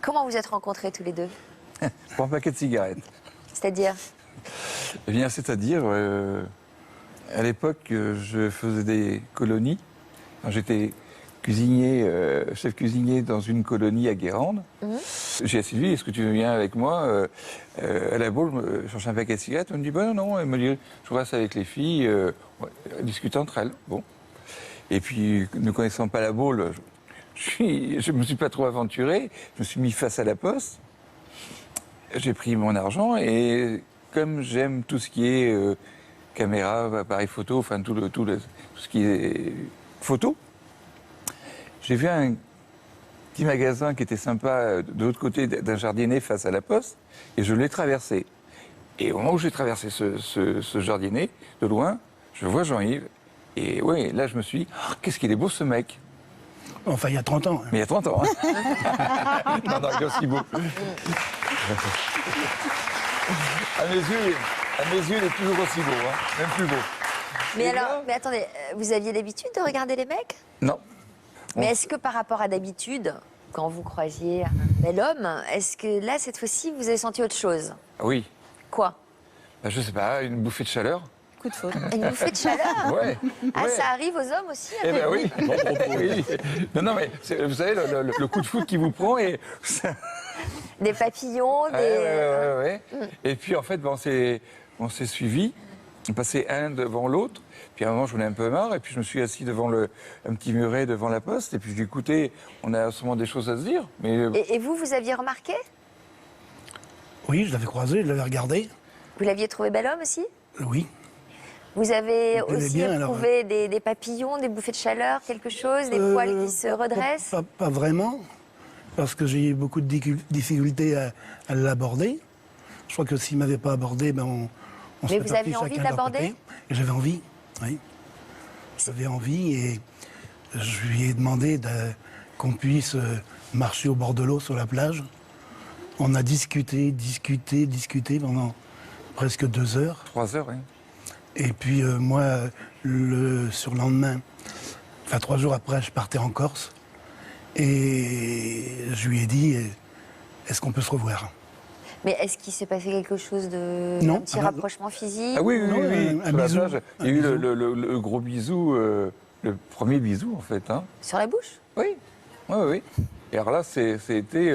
Comment vous êtes rencontrés tous les deux? Pour un paquet de cigarettes. C'est-à-dire? Eh bien, c'est-à-dire, à l'époque, je faisais des colonies. J'étais cuisinier, chef cuisinier dans une colonie à Guérande. J'ai dit, Sylvie, est-ce que tu viens avec moi à la boule chercher un paquet de cigarettes? Elle me dit, ben non. Elle me dit, je reste avec les filles, discuter entre elles. Bon. Et puis, ne connaissant pas la boule, je me suis pas trop aventuré. Je me suis mis face à la poste. J'ai pris mon argent et comme j'aime tout ce qui est caméra, appareil photo, enfin tout ce qui est photo, j'ai vu un petit magasin qui était sympa de l'autre côté d'un jardinet face à la poste et je l'ai traversé. Et au moment où j'ai traversé ce jardinet, de loin, je vois Jean-Yves et ouais, là je me suis dit, oh, qu'est-ce qu'il est beau ce mec. Enfin, il y a 30 ans. Mais il y a 30 ans. Hein. Non, il est aussi beau. À mes yeux, il est toujours aussi beau, hein, même plus beau. Mais Et alors, là, mais attendez, vous aviez l'habitude de regarder les mecs? non. Mais est-ce que par rapport à d'habitude, quand vous croisiez un bel homme, est-ce que là, cette fois-ci, vous avez senti autre chose? Oui. Quoi? Ben, je sais pas, une bouffée de chaleur. Coup de faute. Une bouffée de chaleur? Ouais. Ah, ouais. ça arrive aux hommes aussi? Eh ben oui. Oui. Non, mais vous savez, le coup de foudre qui vous prend et. Des papillons, des... Ouais. Et puis en fait, on s'est suivis. On passait un devant l'autre. Puis à un moment, j'en ai un peu marre. Et puis je me suis assis devant un petit muret devant la poste. Et puis j'ai dit, écoutez, on a sûrement des choses à se dire. Mais Et vous aviez remarqué? Oui, je l'avais croisé, je l'avais regardé. Vous l'aviez trouvé bel homme aussi? Oui. Vous avez Il plaisait aussi bien, alors. éprouvé des papillons, des bouffées de chaleur, quelque chose, des poils qui se redressent? Pas vraiment, parce que j'ai eu beaucoup de difficultés à l'aborder. Je crois que s'il ne m'avait pas abordé, ben on Mais serait vous partis aviez envie chacun de leur l'aborder? côté. Et j'avais envie, oui. J'avais envie et je lui ai demandé qu'on puisse marcher au bord de l'eau sur la plage. On a discuté pendant presque 2 heures. 3 heures, oui. Et puis moi, sur le lendemain, enfin 3 jours après, je partais en Corse. Et je lui ai dit, est-ce qu'on peut se revoir? Mais est-ce qu'il s'est passé quelque chose de... Non. un petit rapprochement physique? Ah oui, Non, un sur la bisou. plage, il y a eu le gros bisou, le premier bisou en fait. Hein. Sur la bouche? Oui. Et alors là, c'était.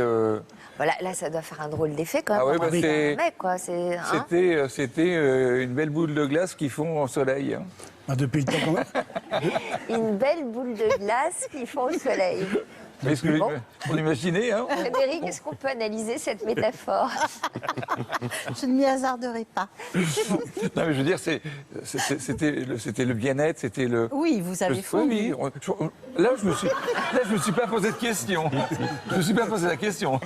Voilà, là, ça doit faire un drôle d'effet quand même. Ah oui, pour bah, un c'est- mec, quoi. Hein, C'était une belle boule de glace qui fond au soleil. Hein. Ben, depuis le temps qu'on... une belle boule de glace qui fond au soleil. Mais est-ce que Bon. on imaginait, hein? Frédéric, est-ce qu'on peut analyser cette métaphore? Je ne m'y hasarderai pas. Non, mais je veux dire, c'était le bien-être, c'était le. Oui, vous avez fondu. Là, je me suis pas posé de question. Je me suis pas posé la question.